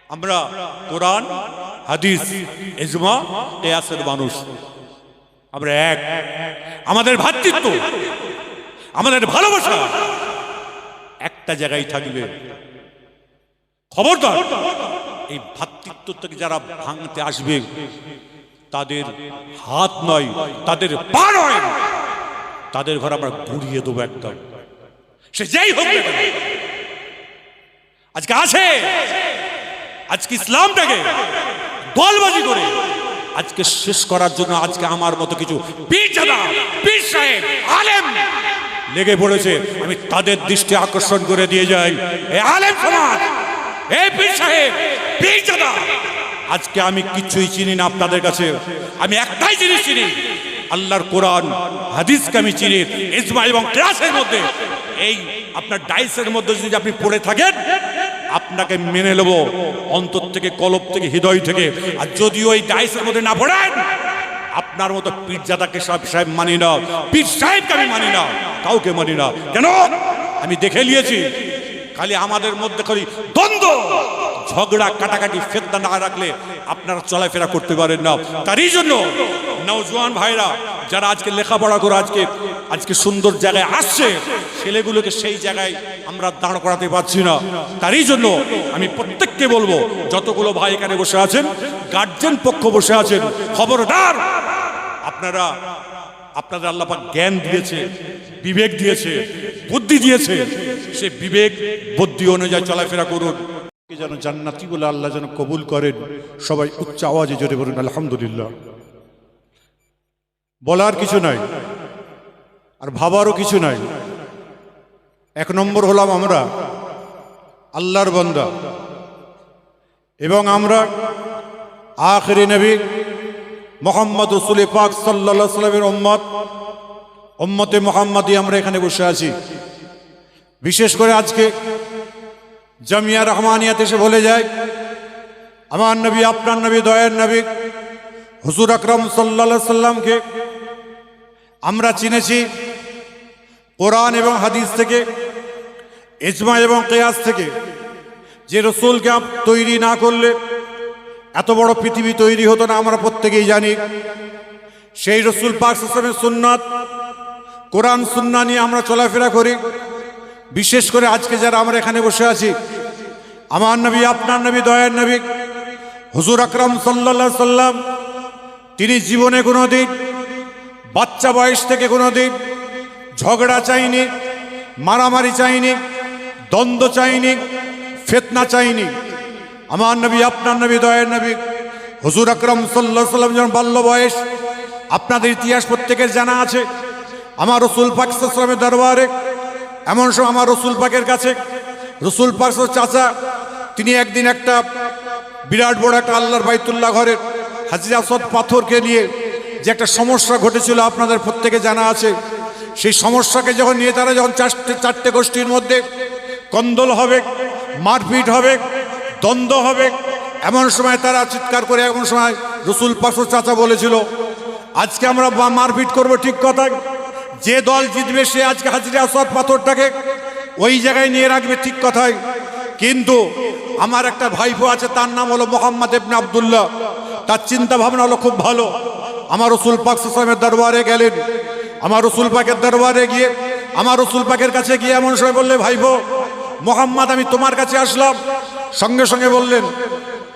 আমরা কোরআন, হাদিস, ইজমা, কিয়াসের মানুষ। আমরা এক। আমাদের ভ্রাতৃত্ব, আমাদের ভালোবাসা একটা জায়গায় থাকবে। খবরদার এই ভ্রাতৃত্বটাকে যারা ভাঙতে আসবে তাদের হাত নয়, তাদের পা নয়, তাদের ঘর আমরা গুড়িয়ে দেবো একদম, সে যেই হোক। আজকে আছে, আজকে ইসলামটাকে দলবাজি করে আজকে শেষ করার জন্য আজকে আমার মতো কিছু পীরজাদা, পীর সাহেব, আলেম লেগে পড়েছে। আমি তাদের দৃষ্টি আকর্ষণ করে দিয়ে যাই, এই আলেম সমাজ, এই পীর সাহেব, পীরজাদা, আজকে আমি কিছুই চিনি না আপনাদের কাছে। আমি একটাই জিনিস চিনি, আল্লাহর কোরআন হাদিসকে আমি চিনি। ইজমা এবং কিয়াসের মধ্যে, এই আপনার ডাইসের মধ্যে যদি আপনি পড়ে থাকেন আপনাকে মেনে নেব অন্তর থেকে, কলব থেকে, হৃদয় থেকে। আর যদি ওই ডাইসের মধ্যে না পড়েন, আপনার মতো পীরজাদাকে সাহেব মানি না, পীর সাহেবকে আমি মানি না, কাউকে মানি না। কেন? আমি দেখে নিয়েছি খালি আমাদের মধ্যে খালি দ্বন্দ্ব, ঝগড়া, কাটাকাটি, ফেতনা না রাখলে আপনারা চলাফেরা করতে পারেন না। তারই জন্য নওজোয়ান ভাইরা যারা আজকে লেখাপড়া করে আজকে সুন্দর জায়গায় আসছে, ছেলেগুলোকে সেই জায়গায় আমরা দাঁড় করাতে পারছি না। তারই জন্য আমি প্রত্যেককে বলবো, যতগুলো ভাই এখানে বসে আছেন, গার্জেন পক্ষ বসে আছেন, খবরদার আপনাদের আল্লাহ পাক জ্ঞান দিয়েছে, বিবেক দিয়েছে, বুদ্ধি দিয়েছে, সে বিবেক বুদ্ধি অনুযায়ী চলাফেরা করুন। যেন জান্নাতি বলে আল্লাহ যেন কবুল করেন। সবাই উচ্চ আওয়াজে জোরে বলুন আলহামদুলিল্লাহ। বলার কিছু নাই, আর ভাবারও কিছু নাই। এক নম্বর হলাম আমরা আল্লাহর বান্দা, এবং আমরা আখিরি নবী মুহাম্মদ রাসূল পাক সাল্লাল্লাহু আলাইহি ওয়াসাল্লামের উম্মতে মুহাম্মাদি আমরা এখানে বসে আছি। বিশেষ করে আজকে জামিয়া রহমানিয়াতে এসে বলে যায়, আমার নবী, আপনার নবী, দয়ার নবী হুজুর আকরাম সাল্লাল্লাহু আলাইহি সাল্লামকে আমরা চিনেছি কোরআন এবং হাদিস থেকে, ইজমা এবং কিয়াস থেকে। যে রসুলকে তৈরি না করলে এত বড় পৃথিবী তৈরি হতো না, আমরা প্রত্যেকেই জানি। সেই রসুল পাক সাল্লাল্লাহু আলাইহি ওয়াসাল্লামের সুন্নাত, কোরআন সুন্নাহ নিয়ে আমরা চলাফেরা করি। বিশেষ করে আজকে যারা আমরা এখানে বসে আছি, আমার নবী, আপনার নবী, দয়ার নবী হুজুর আকরাম সাল্লাল্লাহু আলাইহি সাল্লাম, তিনি জীবনে কোনোদিন বাচ্চা বয়স থেকে কোনোদিন ঝগড়া চাইনি, মারামারি চাইনি, দ্বন্দ্ব চাইনি, ফিতনা চাইনি। আমার নবী, আপনার নবী, দয়ার নবী হুজুর আকরাম সাল্লাল্লাহু আলাইহি সাল্লাম যখন বাল্য বয়স, আপনাদের ইতিহাস প্রত্যেকের জানা আছে। আমার রসুল পাক সাল্লাল্লাহু আলাইহি সাল্লামের দরবারে এমন সময় আমার রসুল পাকের কাছে রসুল পাক চাচা, তিনি একদিন একটা বিরাট বড় একটা আল্লাহর বাইতুল্লাহ ঘরের হাজরে আসওয়াদ পাথরকে নিয়ে যে একটা সমস্যা ঘটেছিল আপনাদের প্রত্যেকে জানা আছে। সেই সমস্যাকে যখন নিয়ে তারা যখন চারটে গোষ্ঠীর মধ্যে কন্দল হবে, মারপিট হবে, দ্বন্দ্ব হবে, এমন সময় তারা চিৎকার করে, এমন সময় রসুল পাক চাচা বলেছিল, আজকে আমরা মারপিট করব, ঠিক কথা, যে দল জিতবে সে আজকে হাজরে আসওয়াদ পাথরটাকে ওই জায়গায় নিয়ে রাখবে, ঠিক কথাই। কিন্তু আমার একটা ভাইপো আছে, তার নাম হলো মোহাম্মদ ইবনে আব্দুল্লাহ, তার চিন্তা ভাবনা হলো খুব ভালো। আমার রসুল পাক সাল্লাল্লাহু আলাইহি ওয়াসাল্লামের দরবারে গেলেন। আমার রসুল পাকের দরবারে গিয়ে, আমার রসুল পাকের কাছে গিয়ে এমন সময় বললে, ভাইপো মোহাম্মদ, আমি তোমার কাছে আসলাম। সঙ্গে সঙ্গে বললেন,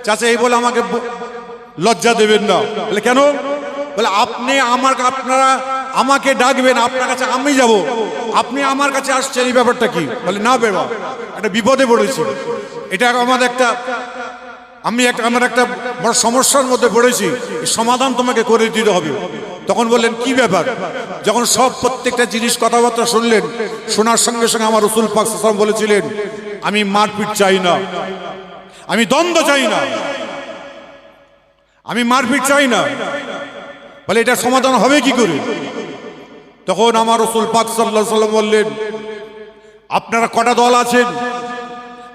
চাচা এই বলে আমাকে লজ্জা দেবেন না। বলে কেন? বলে আপনারা আমাকে ডাকবেন, আপনার কাছে আমি যাব, আপনি আমার কাছে আসছেন, এই ব্যাপারটা কি? বলে না বেবা, একটা বিপদে পড়েছি, এটা আমার একটা বড় সমস্যার মধ্যে পড়েছি, সমাধান তোমাকে করে দিতে হবে। তখন বললেন কি ব্যাপার? যখন সব প্রত্যেকটা জিনিস কথাবার্তা শুনলেন, শোনার সঙ্গে সঙ্গে আমার রাসূল পাক সাল্লাল্লাহু আলাইহি ওয়াসাল্লাম বলেছিলেন, আমি মারপিট চাই না, আমি দ্বন্দ্ব চাই না, আমি মারপিট চাই না। বলে এটা সমাধান হবে কি করে? তখন আমার রাসূল পাক সাল্লাল্লাহু আলাইহি ওয়াসাল্লাম বললেন, আপনারা কটা দল আছেন?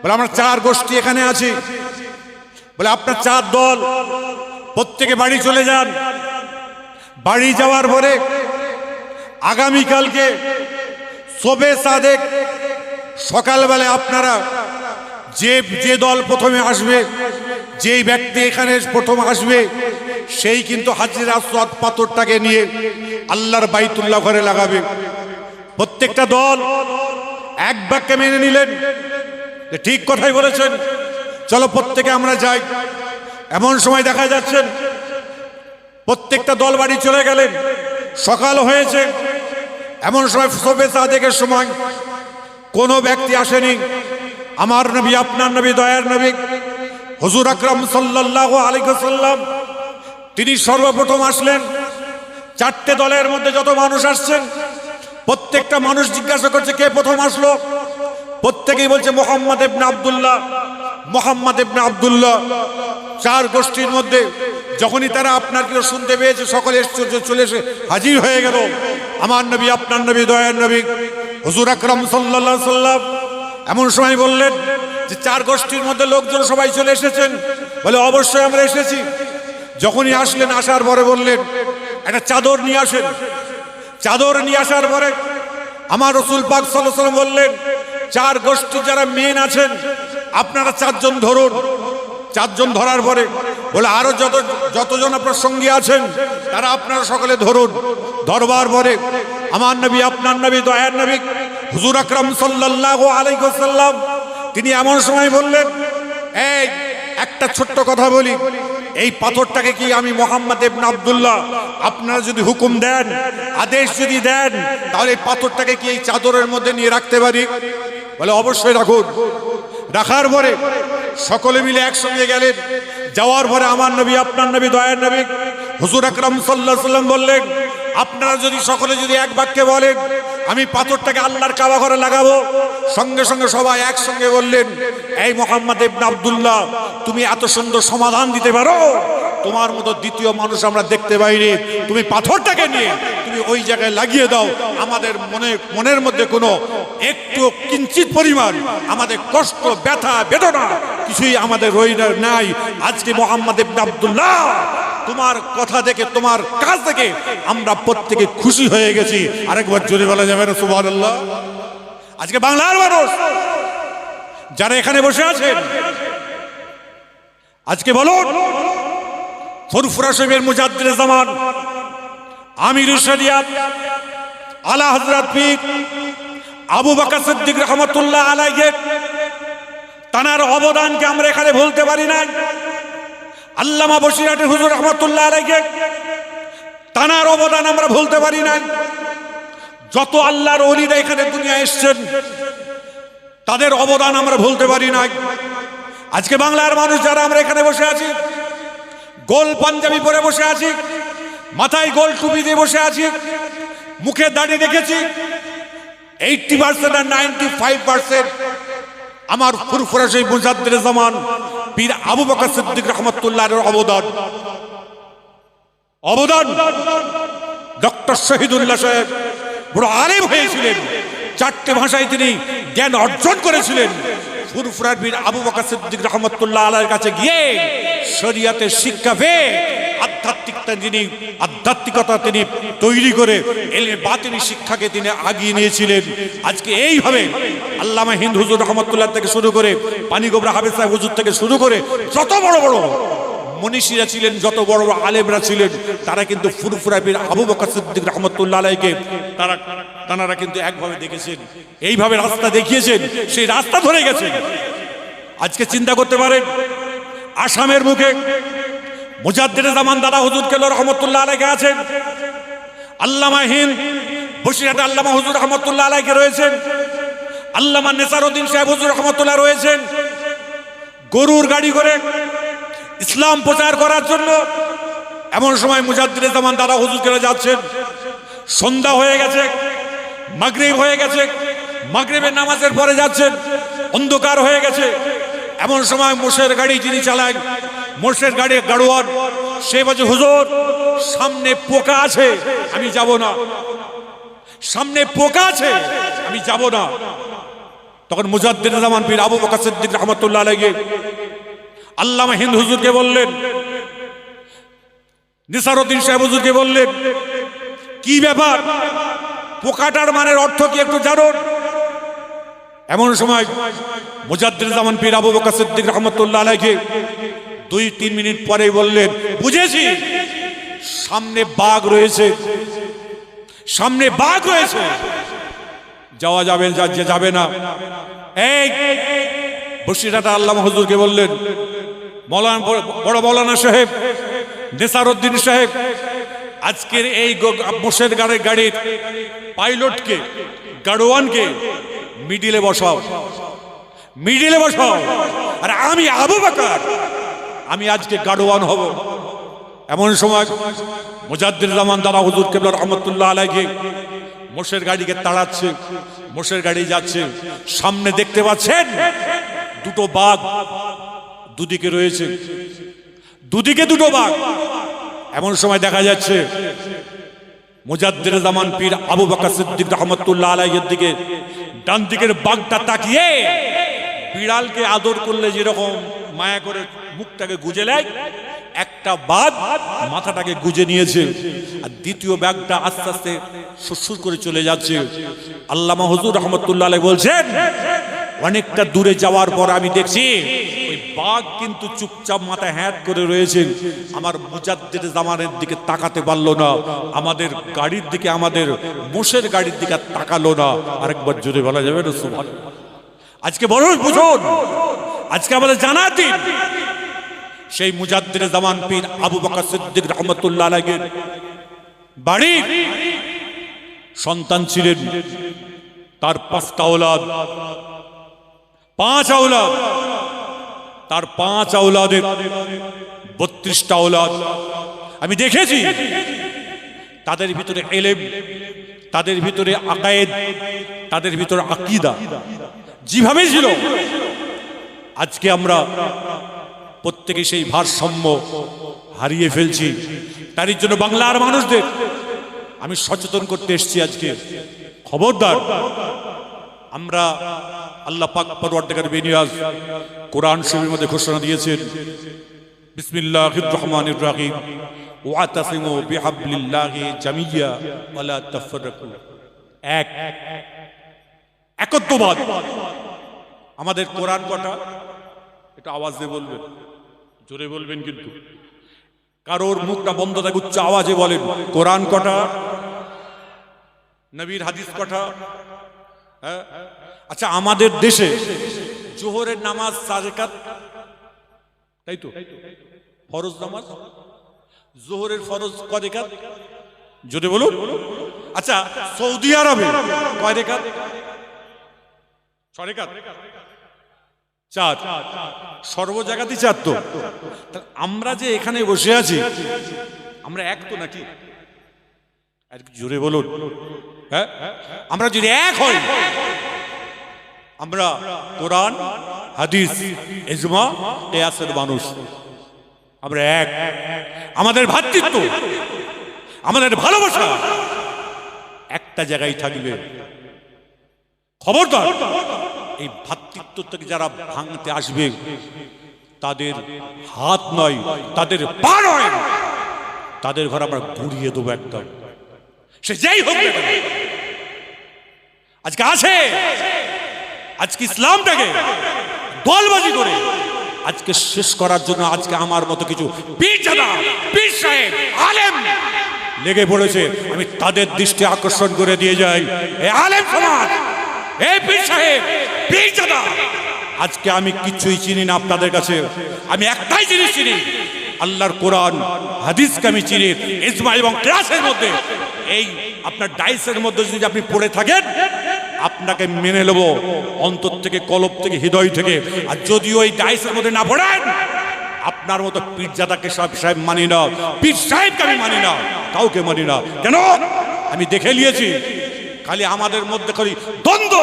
বলে আমরা 4 গোষ্ঠী এখানে আছি। বলে আপনার 4 দল, প্রত্যেকে বাড়ি চলে যান। বাড়ি যাওয়ার পরে আগামীকালকে শবে সাদেক সকালবেলায় আপনারা যে দল প্রথমে আসবে যেই ব্যক্তি এখানে প্রথম আসবে সেই কিন্তু হাজরে আসওয়াদ পাথরটাকে নিয়ে আল্লাহর বাইতুল্লাহ ঘরে লাগাবে। প্রত্যেকটা দল এক বাক্যে মেনে নিলেন যে ঠিক কথাই বলেছেন, চলো প্রত্যেকে আমরা যাই। এমন সময় দেখা যাচ্ছেন প্রত্যেকটা দল বাড়ি চলে গেলেন। সকাল হয়েছে, এমন সময় শোবে সাদেকের সময় কোনো ব্যক্তি আসেনি। আমার নবী, আপনার নবী, দয়ার নবী হুজুর আকরাম সাল্লাল্লাহু আলাইহি ওয়াসাল্লাম তিনি সর্বপ্রথম আসলেন। চারটে দলের মধ্যে যত মানুষ আসছেন প্রত্যেকটা মানুষ জিজ্ঞাসা করছে কে প্রথম আসলো। প্রত্যেকেই বলছে মুহাম্মদ ইবনে আব্দুল্লাহ, মুহাম্মদ ইবনে আব্দুল্লাহ। চার গোষ্ঠীর মধ্যে যখনই তারা আপনার কেউ শুনতে পেয়েছে সকলে চলে এসে হাজির হয়ে গেল। আমার নবী, আপনার নবী, দয়ার নবী হুজুর আকরাম সাল্লাল্লাহু আলাইহি ওয়াসাল্লাম এমন সময় বললেন যে চার গোষ্ঠীর মধ্যে লোকজন সবাই চলে এসেছেন। বলে অবশ্যই আমরা এসেছি। যখনই আসলেন, আসার পরে বললেন একটা চাদর নিয়ে আসেন। চাদর নিয়ে আসার পরে আমার রাসূল পাক সাল্লাল্লাহু আলাইহি ওয়াসাল্লাম বললেন চার গোষ্ঠী যারা মেন আছেন আপনারা চারজন ধরুন। চারজন ধরার পরে বলে আরো যতজন আপনার সঙ্গী আছেন তারা আপনারা সকলে ধরুন। ধরবার পরে আমার নবী, আপনার নবী, দয়ার নবী হুজুর আকরাম সাল্লাল্লাহু আলাইহি ওয়াসাল্লাম তিনি এমন সময় বললেন এই একটা ছোট্ট কথা বলি, এই পাথরটাকে কি আমি মুহাম্মদ ইবনে আব্দুল্লাহ আপনারা যদি হুকুম দেন, আদেশ যদি দেন, তাহলে এই পাথরটাকে কি এই চাদরের মধ্যে নিয়ে রাখতে পারি? বলে অবশ্যই রাখুন। রাখার পরে সকলে মিলে একসঙ্গে গেলেন। যাওয়ার পরে আমার নবী, আপনার নবী, দয়ার নবী হুজুর আকরাম সাল্লাল্লাহু আলাইহি ওয়াসাল্লাম বললেন আপনারা যদি সকলে যদি এক বাক্যে বলেন আমি পাথরটাকে আল্লাহর কাবা ঘরে লাগাবো, সঙ্গে সঙ্গে সবাই একসঙ্গে বললেন এই মুহাম্মদ ইবনে আব্দুল্লাহ তুমি এত সুন্দর সমাধান দিতে পারো, তোমার মতো দ্বিতীয় মানুষ আমরা দেখতে পাইনি। তুমি পাথরটাকে নিয়ে তুমি ওই জায়গায় লাগিয়ে দাও। আমাদের মনের মধ্যে কোনো একটু কিঞ্চিত পরিমাণ আমাদের কষ্ট, ব্যথা, বেদনা কিছুই আমাদের নাই। আজকে মুহাম্মদ ইবনে আব্দুল্লাহ তোমার কথা দেখে, তোমার কাজ দেখে আমরা প্রত্যেকে খুশি হয়ে গেছি। আরেকবার জোরে বলা যাবে না সুবহানাল্লাহ? আজকে বাংলার মানুষ যারা এখানে বসে আছেন আজকে বলুন ফুরফুরা শরীফের মুজাদ্দিদে জামান আমিরুশ শরিয়াত আলা হযরত পীর আবু বকর সিদ্দিক রাহমাতুল্লাহ আলাইহি তানার অবদানকে আমরা এখানে ভুলতে পারি না। আল্লামা বসিরহাটি হুজুর রাহমাতুল্লাহ আলাইহি তানার অবদান আমরা ভুলতে পারি না। যত আল্লাহর ওলিরা এখানে দুনিয়ায় এসেছেন তাদের অবদান আমরা ভুলতে পারি না। আজকে বাংলার মানুষ যারা আমরা এখানে বসে আছি, গোল পাঞ্জাবি পরে বসে আছি, মাথায় গোল টুপি দিয়ে বসে আছি, মুখে দাড়ি রেখেছি, 80% আর 95% আমার ফুরফুরা শরীফ মুজাদ্দিদে জামান পীর আবু বকর সিদ্দিক রাহমাতুল্লাহর অবদান। ডক্টর শহীদুল্লাহ সাহেব বড় আলেম হয়েছিলেন, 4টে ভাষায় তিনি জ্ঞান অর্জন করেছিলেন। ফুরফুরার পীর আবু বকর সিদ্দিক রাহমাতুল্লাহ আলাইহির কাছে গিয়ে শরীয়তের শিক্ষা পেয়ে আধ্যাত্মিকতা তিনি তৈরি করে এলমে বাতিনি শিক্ষাকে তিনি আগিয়ে নিয়েছিলেন। আজকে এইভাবে আল্লামা হিন্দ হুজুর রহমতুল্লাহ থেকে শুরু করে পানিগোবরা হাফেজ সাহেব হুজুর থেকে শুরু করে যত বড় বড় মনীষীরা ছিলেন, যত বড় বড় আলেমরা ছিলেন, তারা কিন্তু ফুরফুরা পীর আবু বকর সিদ্দিক রাহমাতুল্লাহ আলাইহিকে তারা কিন্তু একভাবে দেখেছেন, এইভাবে রাস্তা দেখিয়েছেন, সেই রাস্তা ধরে গেছেন। আজকে চিন্তা করতে পারেন আসামের মুখে মুজাদ্দিদে জামান দাদা হুজুর কেবলা রহমতুল্লাহ আলাইহি আছেন, আল্লামা হিন্দ বসিরহাটে আল্লামা হুজুর রহমতুল্লাহ আলাইহি রয়েছেন, আল্লামা নেসারউদ্দিন সাহেব হুজুর রহমতুল্লাহ রয়েছেন। গরুর গাড়ি করে ইসলাম প্রচার করার জন্য এমন সময় মুজাদ্দিদে জামান দাদা হুজুর কেবলা যাচ্ছেন। সন্ধ্যা হয়ে গেছে, মাগরিব হয়ে গেছে, মাগরিবের নামাজের পরে যাচ্ছেন, অন্ধকার হয়ে গেছে। এমন সময় মোষের গাড়ি যিনি চালান, মোষের গাড়ি গাড়োয়ান, সে বলছে হুজুর সামনে পোকা আছে, আমি যাব না, সামনে পোকা আছে, আমি যাব না। তখন মুজাদ্দিদে জামান পীর আবু বকর সিদ্দিক রাহমাতুল্লাহ আলাইহি আল্লামা হিন্দ হুজুরকে বললেন, নেসারউদ্দিন সাহেব হুজুরকে বললেন, কি ব্যাপার, পোকাটার মানের অর্থ কি একটু জানুন? এমন সময় মুজাদ্দিদ জামান পীর আবু বকর সিদ্দিক রহমতুল্লাহ আলাইহি 2-3 মিনিট পরেই বললেন, বুঝেছি সামনে বাঘ রয়েছে, সামনে বাঘ রয়েছে, যাওয়া যাবে যাবে না। এই বসিরহাট আল্লামা হুজুরকে বললেন, মৌলানা বড় মৌলানা সাহেব নেসারউদ্দিন সাহেব, আজকের এই মোষের গাড়ির পাইলটকে, গাড়োয়ানকে মিডিলে বসাও, মিডিলে বসাও, আর আমি আবু বকর, আমি আজকে গাড়োয়ান হব। এমন সময় মুজাদ্দিদ জামান দাদা হুজুর কিবলা রহমতুল্লাহ আলাইহি মোষের গাড়িকে তাড়াচ্ছে, মোষের গাড়ি যাচ্ছে, সামনে দেখতে পাচ্ছেন দুটো বাঘ, দুদিকে রয়েছে, দুদিকে দুটো বাঘ। এমন সময় দেখা যাচ্ছে মুজাদ্দিদ জামান পীর আবু বকর সিদ্দিক রহমতুল্লাহ আলাইহির দিকে ডান দিকের বাঘটা তাকিয়ে বিড়ালকে আদর করলে যেরকম মায়া করে মুখটাকে গুজে নেয়, একটা বাঘ মাথাটাকে গুজে নিয়েছে, আর দ্বিতীয় বাঘটা আস্তে আস্তে সুরসুর করে চলে যাচ্ছে। আল্লামা হুজুর রহমতুল্লাহ আলাইহি বলছেন, অনেকটা দূরে যাওয়ার পর আমি দেখছি ওই বাঘ কিন্তু চুপচাপ মাথা হ্যাট করে রয়েছে। আমার মুজাদ্দিদ জামানের দিকে তাকাতে পারলো না, আমাদের গাড়ির দিকে, আমাদের মোষের গাড়ির দিকে তাকালো না। আরেকবার জোরে বলা যাবে না সুবহানাল্লাহ? আজকে বড় বুঝুন, আজকে আমাদের জানার দিন। সেই মুজাদ্দিদ জামান পীর আবু বকর সিদ্দিক রহমতুল্লাহ আলাইহির বাড়ি সন্তান ছিলেন, তার 5টা আওলাদ, 5 আওলাদ, তার 5 আওলাদের 32টা আওলাদ। আমি দেখেছি তাদের ভিতরে ইলম, তাদের ভিতরে আকায়েদ, তাদের ভিতরে আকীদা যেভাবে ছিল, আজকে আমরা প্রত্যেকে সেই ভারসাম্য হারিয়ে ফেলছি। তার জন্য বাংলার মানুষদের আমি সচেতন করতে এসেছি আজকে। খবরদার, আমরা আল্লাহ পাক পরওয়ারদিগার বেনিয়াজ কোরআন শরীফের মধ্যে ঘোষণা দিয়েছেন, বিসমিল্লাহির রহমানির রহিম, ওয়াতাসিমু বিহাবলিল্লাহি জামিয়া ওয়ালা তাফাররাকু। একত্ববাদ। আমাদের কোরআন কটা? এটা আওয়াজ দিয়ে বলবেন, জোরে বলবেন, কিন্তু কারোর মুখটা বন্ধ থাকে, উচ্চ আওয়াজে বলেন। কোরআন কটা? নবীর হাদিস কটা? আচ্ছা, আমাদের দেশে জোহরের নামাজ 4 রাকাত, তাই তো? ফরজ নামাজ জোহরের ফরজ কয় রাকাত? জোরে বলুন। আচ্ছা, সৌদি আরবে কয় রাকাত? 6 রাকাত, 4। সর্ব জায়গাতেই 4 তো। আমরা যে এখানে বসে আছি, আমরা এক তো নাকি? আর জোরে বলুন। হ্যাঁ, আমরা যদি এক হই, আমরা কোরআন, হাদিস, ইজমা, কিয়াসের মানুষ, আমরা এক। আমাদের ভ্রাতৃত্ব, আমাদের ভালোবাসা একটা জায়গায় থাকবে। খবরদার, এই ভ্রাতৃত্ব থেকে যারা ভাঙতে আসবে, তাদের হাত নয়, তাদের পা নয়, তাদের ঘর আমরা গুড়িয়ে দেবো একদম, সে যেই হোক। আজকে আছে, আজকে ইসলামটাকে দলবাজি করে আজকে শেষ করার জন্য আজকে আমার মতো কিছু পীরজাদা, পীর সাহেব, আলেম লেগে পড়েছে। আমি তাদের দৃষ্টি আকর্ষণ করে দিয়ে যাই, এই আলেম সমাজ, এই পীর সাহেব, পীরজাদা, আজকে আমি কিছুই চিনি না আপনাদের কাছে। আমি একটাই জিনিস চিনি, আল্লাহর কোরআন হাদিসকে আমি চিনি। ইজমা এবং কিয়াসের মধ্যে, এই আপনার ডাইসের মধ্যে যদি আপনি পড়ে থাকেন, আপনাকে মেনে নেব অন্তর থেকে, কলব থেকে, হৃদয় থেকে। আর যদি ওই ডাইসের মধ্যে না পড়েন, আপনার মতো পীরজাদাকে সাহেব মানি না, পীর সাহেবকে আমি মানি না, কাউকে মানি না। কেন? আমি দেখে নিয়েছি, খালি আমাদের মধ্যে খালি দ্বন্দ্ব,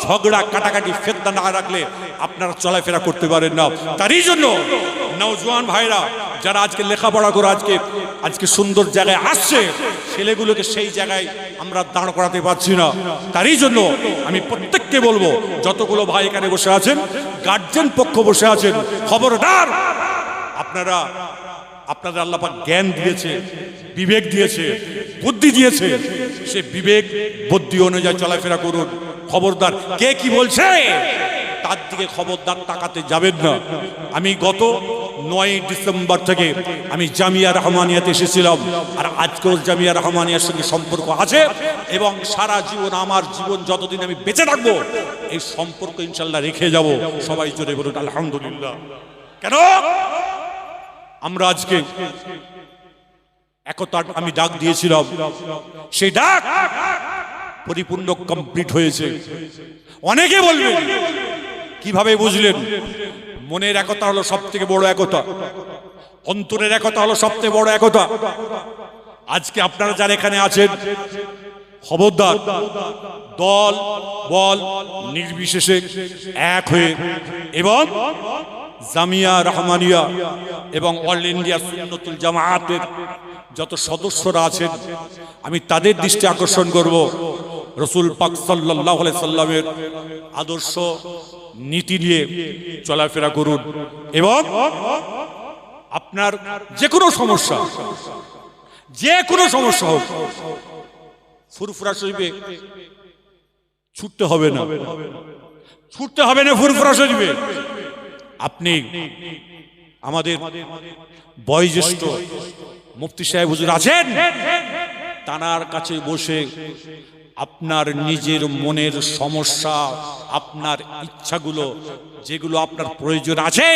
ঝগড়া, কাটাকাটি, ফেতনা না রাখলে আপনারা চলাফেরা করতে পারেন না। তারই জন্য নওজোয়ান ভাইরা যারা আজকে লেখাপড়া করে আজকে সুন্দর জায়গায় আসছে, ছেলেগুলোকে সেই জায়গায় আমরা দাঁড় করাতে পারছি না। তারই জন্য আমি প্রত্যেককে বলবো, যতগুলো ভাই এখানে বসে আছেন, গার্জেন পক্ষ বসে আছেন, খবরদার, আপনাদের আল্লাহ পাক জ্ঞান দিয়েছে, বিবেক দিয়েছে, বুদ্ধি দিয়েছে, সে বিবেক বুদ্ধি অনুযায়ী চলাফেরা করুন। খবরদার, কে কি বলছে তার দিকে খবরদার তাকাতে যাবেন না। আমি গত 9 ডিসেম্বর থেকে আমি জামিয়া রহমানিয়াতে এসেছিলাম, আর আজকেও জামিয়া রহমানিয়ার সঙ্গে সম্পর্ক আছে, এবং সারা জীবন, আমার জীবন যতদিন আমি বেঁচে থাকবো এই সম্পর্ক ইনশাল্লাহ রেখে যাব। সবাই জোরে বলুন আলহামদুলিল্লাহ। কেন আমরা আজকে একতার আমি ডাক দিয়েছিলাম, সেই ডাক পরিপূর্ণ কমপ্লিট হয়েছে। অনেকে বলবেন কিভাবে বুঝলেন? মনের একতা হলো সব থেকে বড় একতা, অন্তরের একতা হলো সব থেকে বড় একতা। আজকে আপনারা যারা এখানে আছেন, খবরদার দল বল নির্বিশেষে এক হয়ে, এবং জামিয়া রহমানিয়া এবং অল ইন্ডিয়া সুন্নতুল জামায়াতের যত সদস্যরা আছেন, আমি তাদের দৃষ্টি আকর্ষণ করব, রসুল পাক সাল্লাল্লাহু আলাইহি সাল্লামের আদর্শ নীতি নিয়ে চলাফেরা করুন, এবং আপনার যে কোনো সমস্যা হোক, ফুরফুরা শরীফে ছুটতে হবে না, ফুরফুরা শরীফে। আপনি আমাদের বয়োজ্যেষ্ঠ মুফতি সাহেব হুজুর আছেন, তানার কাছে বসে আপনার নিজের মনের সমস্যা, আপনার ইচ্ছাগুলো, যেগুলো আপনার প্রয়োজন আছে,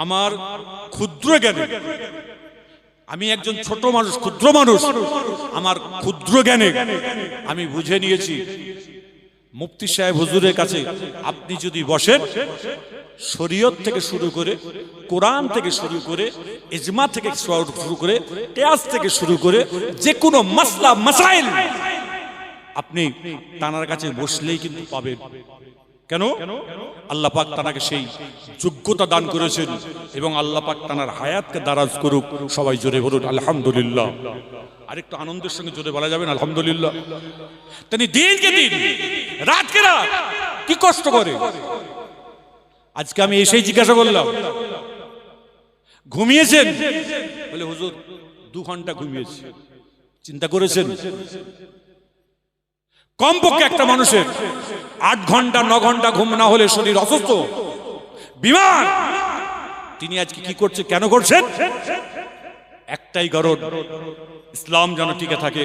আমার ক্ষুদ্র জ্ঞানে, আমি একজন ছোট মানুষ, ক্ষুদ্র মানুষ, আমার ক্ষুদ্র জ্ঞানে আমি বুঝে নিয়েছি, মুফতি সাহেব হুজুরের কাছে আপনি যদি বসেন, শরীয়ত থেকে শুরু করে, কোরআন থেকে শুরু করে, ইজমা থেকে শুরু করে, কিয়াস থেকে শুরু করে, যে কোনো মাসলা মাসাইল আপনি তানার কাছে বসলেই কিন্তু পাবেন। কেন? আল্লাহ পাক তানাকে সেই যোগ্যতা দান করেছেন, এবং আল্লাহ পাক তানার হায়াতকে দারাজ করুক। সবাই জোরে বলুন আলহামদুলিল্লাহ। আরেকটু আনন্দের সঙ্গে জোরে বলা যাবেন আলহামদুলিল্লাহ। তিনি দিনকে দিন, রাতকে রাত কি কষ্ট করে। আজকে আমি এসেই জিজ্ঞাসা করলাম, ঘুমিয়েছেন? বলে হুজুর 2 ঘন্টা ঘুমিয়েছি। চিন্তা করেছেন? কমপক্ষে একটা মানুষের 8 ঘন্টা 9 ঘন্টা ঘুম না হলে শরীর অসুস্থ, বিমার। তিনি আজকে কি করছে, কেন করছেন? একটাই কারণ, ইসলাম যেন টিকে থাকে,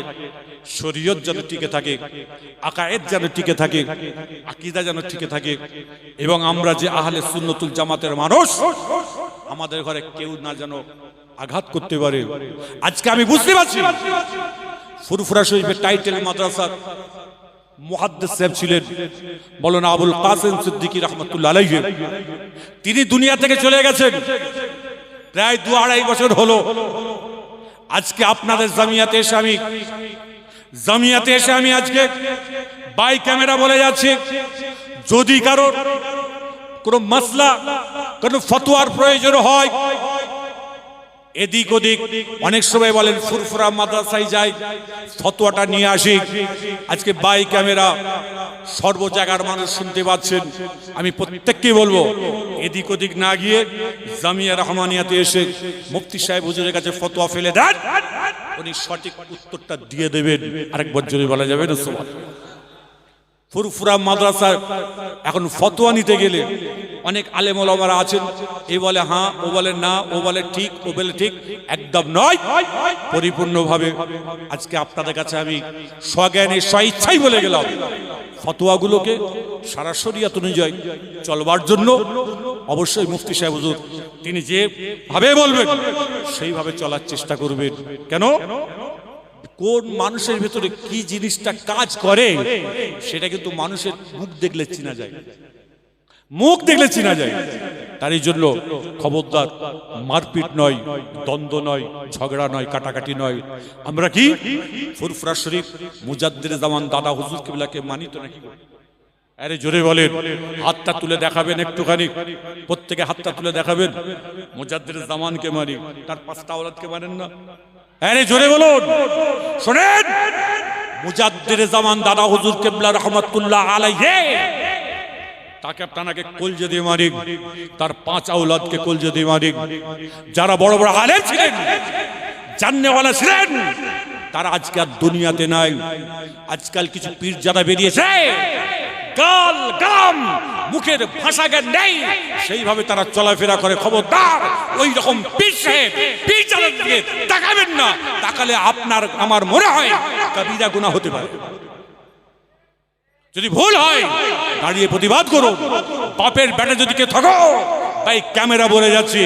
শরীয়ত যেন টিকে থাকে, আকায়েদ যেন টিকে থাকে, আকীদা যেন টিকে থাকে, এবং আমরা যে আহলে সুন্নতুল জামাতের মানুষ, আমাদের ঘরে কেউ না যেন আঘাত করতে পারে। আজকে আমি বুঝতে পারছি, ফুরফুরা শরীফের টাইটেল মাদ্রাসার মুহাদ্দিস সাহেব ছিলেন মাওলানা আবুল কাসেম সিদ্দিকী রাহমাতুল্লাহ আলাইহি। তিনি দুনিয়া থেকে চলে গেছেন প্রায় 2-2.5 বছর হলো। আজকে আপনাদের জামিয়াতে এসে আমি আজকে বাই ক্যামেরা বলে যাচ্ছি, যদি কারোর কোনো মাসলা, কোনো ফতোয়ার প্রয়োজন হয়, এদিক ওদিক অনেক সময় বলেন ফুরফুরা মাদ্রাসায় যাই, ফতোয়াটা নিয়ে আসি। আজকে বাই ক্যামেরা সর্ব জায়গার মানুষ শুনতে পাচ্ছেন। আমি প্রত্যেককে বলবো, এদিক ওদিক না গিয়ে জামিয়া রহমানিয়াতে এসে মুফতি সাহেব হুজুরের কাছে ফতোয়া ফেলে দেন, উনি সঠিক উত্তরটা দিয়ে দেবেন। আরেকবার জোরে বলা যাবে না সুবহানাল্লাহ। ফুরফুরা মাদ্রাসা এখন ফতোয়া নিতে গেলে অনেক আলেম ওলামারা আছেন, এ বলে হ্যাঁ, ও বলে না, ও বলে ঠিক, ও বলে ঠিক, একদম নয়। পরিপূর্ণভাবে আজকে আপনাদের কাছে আমি স্বজ্ঞানে স্বইচ্ছাই বলে গেলাম, ফতোয়াগুলোকে সারা শরিয়ত অনুযায়ী চলবার জন্য অবশ্যই মুফতি সাহেব হুজুর তিনি যেভাবে বলবেন সেইভাবে চলার চেষ্টা করবেন। কেন? কোন মানুষের ভেতরে কি জিনিসটা কাজ করে সেটা কিন্তু মানুষের মুখ দেখলে চেনা যায়, তারই জন্য খবরদার, মারপিট নয়, দ্বন্দ্ব নয়, ঝগড়া নয়, কাটাকাটি নয়। আমরা কি ফুরফুরা শরীফ মুজাদ্দিদ জামান দাদা হুজুর কিবলাকে মানি তো নাকি? আরে জোরে বলেন, হাতটা তুলে দেখাবেন একটুখানি, প্রত্যেকে হাতটা তুলে দেখাবেন। মুজাদ্দিদ জামানকে মানি, তার 5টা আওলাদকে মানেন না? আরে জোরে বলুন, শোনেন, মুজাদ্দিদ জামান দাদা হুজুর কিবলা রাহমাতুল্লাহ আলাইহি, তাকে আপনাকে কলজে দিয়ে মানি, তার 5 আওলাদকে কলজে দিয়ে মানি। যারা বড় বড় আলেম ছিলেন, জাননেওয়ালা ছিলেন, তারা আজকে আর দুনিয়াতে নাই। আজকাল কিছু পীর যারা বেরিয়েছে, গাল গাম মুখের ভাষা জ্ঞান নেই, সেইভাবে তারা চলাফেরা করে। খবরদার ওই রকম পীর সাহেব পীর যাদের দিকে তাকাবেন না, তাকালে আপনার আমার মনে হয় কবিরা গুনাহ হতে পারে। যদি ভুল হয় দাঁড়িয়ে প্রতিবাদ করো। বাপের বেটা যদি কে থাকো, ভাই ক্যামেরা বলে যাচ্ছে,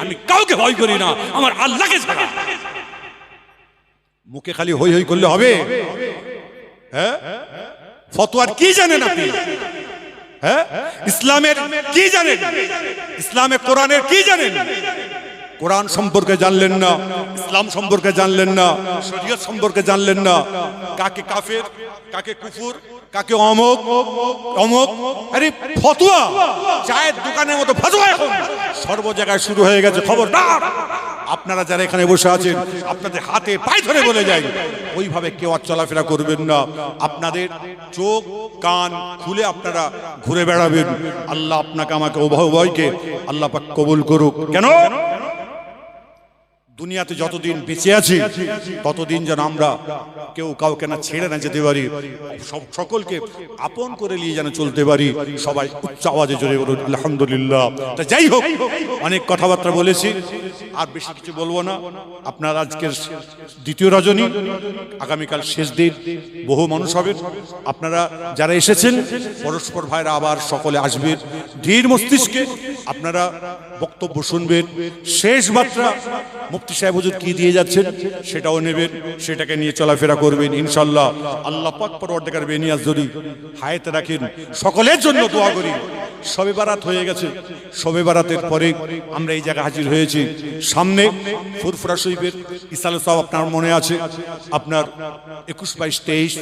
আমি কাউকে ভয় করি না, আমার আল্লাহকে ছাড়া। মুখে খালি হই হই করলে হবে? হ্যাঁ, ফতোয়ার কি জানেন আপনি? হ্যাঁ, ইসলামের কি জানেন? ইসলামে কোরআনের কি জানেন? কোরআন সম্পর্কে জানলেন না, ইসলাম সম্পর্কে জানলেন না, শরীয়ত সম্পর্কে জানলেন না। কাকে কাফের, কাকে কুফর, কাকে অমুক অমুক, আরে ফতোয়া চায়ের দোকানের মতো ফতোয়া এখন সর্ব জায়গায় শুরু হয়ে গেছে। খবরদার, আপনারা যারা এখানে বসে আছেন, আপনাদের হাতে পায়ে ধরে বলে যাই, ওইভাবে কেউ আর চলাফেরা করবেন না। আপনাদের চোখ কান খুলে আপনারা ঘুরে বেড়াবেন। আল্লাহ আপনাকে আমাকে উভয়কে আল্লাহ পাক কবুল করুক। কেন দুনিয়াতে যতদিন বেঁচে আছি ততদিন যেন আমরা কেউ কাউকে না ছেড়ে না যেতে পারি, সকলকে আপন করে নিয়ে যেন চলতে পারি। সবাই উচ্চ আওয়াজে জোরে বলুন আলহামদুলিল্লাহ। তা যাই হোক, অনেক কথাবার্তা বলেছি, আর বেশি কিছু বলবো না। আপনার আজকের দ্বিতীয় রজনী, আগামীকাল শেষ দিন, বহু মানুষ হবেন। আপনারা যারা এসেছেন পরস্পর ভাইরা আবার সকলে আসবেন, ধীর মস্তিষ্কে আপনারা বক্তব্য শুনবেন। শেষ মাত্রা মুফতি সাহেব হুজুর কি দিয়ে যাচ্ছেন সেটাও নেবেন, সেটাকে নিয়ে চলাফেরা করবেন ইনশাআল্লাহ। আল্লাহ পাক পরওয়ারদিগার বেনিয়াজ যদি হায়াতে রাখেন, সকলের জন্য দোয়া করি। শবে বারাত হয়ে গেছে, শবে বারাতের পরে আমরা এই জায়গায় হাজির হয়েছি। সামনে ফুরফুরা শরীফের ইসালে সাহেব আপনার মনে আছে, আপনার 21, 22, 23,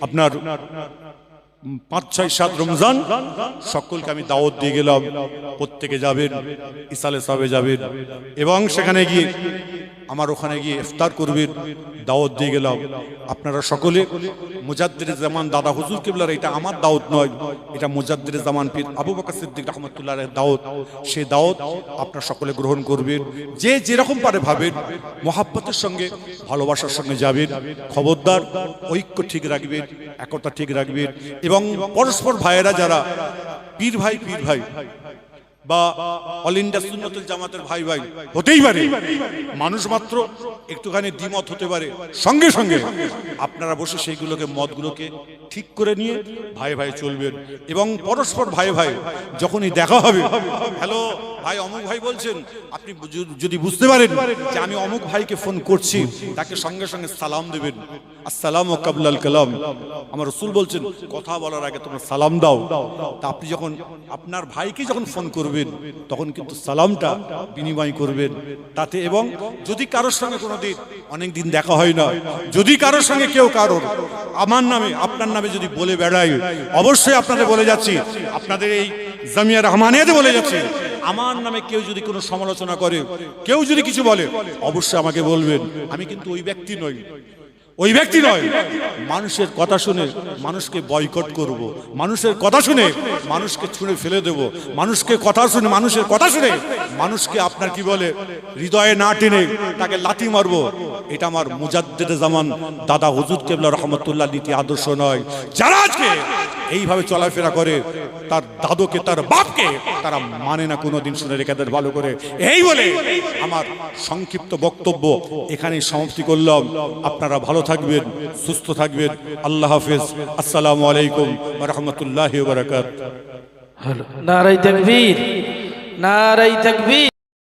আপনার 5, 6, 7 রমজান সকলকে আমি দাওয়াত দিয়ে গেলাম। প্রত্যেকে যাবেন, ইসালে সাহেবে যাবেন এবং সেখানে গিয়ে আমার ওখানে গিয়ে ইফতার করবেন, দাওয়াত দিয়ে গেলাম। আপনারা সকলে মুজাদ্দিদে জামান দাদা হুজুর কিবলার, এটা আমার দাওয়াত নয়, এটা মুজাদ্দিদে জামান পীর আবু বকর সিদ্দিক রাহমাতুল্লাহর দাওয়াত। সেই দাওয়াত আপনারা সকলে গ্রহণ করবেন। যে যেরকম পারে ভাবেন, মহাব্বতের সঙ্গে ভালোবাসার সঙ্গে যাবেন। খবরদার ঐক্য ঠিক রাখবেন, একতা ঠিক রাখবেন এবং পরস্পর ভাইয়েরা যারা পীর ভাই বা অল ইন্ডিয়া সুন্নতুল জামাতের ভাই হতেই পারে, মানুষ মাত্র একটুখানি দ্বিমত হতে পারে, সঙ্গে সঙ্গে আপনারা বসে সেইগুলোকে মতগুলোকে ঠিক করে নিয়ে ভাই চলবেন। এবং পরস্পর ভাই যখনই দেখা হবে, হ্যালো ভাই অমুক ভাই বলছেন, আপনি যদি বুঝতে পারেন যে আমি অমুক ভাইকে ফোন করছি, তাকে সঙ্গে সঙ্গে সালাম দেবেন। আসসালামু কাবলাল কালাম। আমার রাসূল বলছেন কথা বলার আগে তোমরা সালাম দাও। তা আপনি যখন আপনার ভাইকে যখন ফোন করবেন তখন কিন্তু সালামটা বিনিময় করবেন তাতে। এবং যদি কারোর সঙ্গে কোনোদিন অনেক দিন দেখা হয় না, যদি কারোর সঙ্গে কেউ কারোর আমার নামে আপনার নামে যদি বলে বেড়ায়, অবশ্যই আপনাদের বলে যাচ্ছি, আপনাদের এই জামিয়া রহমানিয়াতে বলে যাচ্ছি, আমার নামে কেউ যদি কোনো সমালোচনা করে, কেউ যদি কিছু বলে, অবশ্যই আমাকে বলবেন। আমি কিন্তু ওই ব্যক্তি নই, মানুষের কথা শুনে মানুষকে বয়কট করব, মানুষের কথা শুনে মানুষকে ছুঁড়ে ফেলে দেব, মানুষের কথা শুনে মানুষকে আপনার কি বলে হৃদয়ে না টেনে তাকে লাথি মারবো। এটা আমার মুজাদ্দিদে জামান দাদা হুজুর কিবলা রাহমাতুল্লাহ নীতি আদর্শ নয়। যারা আজকে এইভাবে চলাফেরা করে, তার দাদুকে তার বাপকে তারা মানে না কোনোদিন, শুনে রেখে দেন ভালো করে। এই বলে আমার সংক্ষিপ্ত বক্তব্য এখানেই সমাপ্তি করলাম। আপনারা ভালো থাকবেন, সুস্থ থাকবেন। আল্লাহ হাফেজ। আসসালামু আলাইকুম ওয়া রাহমাতুল্লাহি ওয়া বারাকাতুহু। নারায়ে তাকবীর, নারায়ে তাকবীর।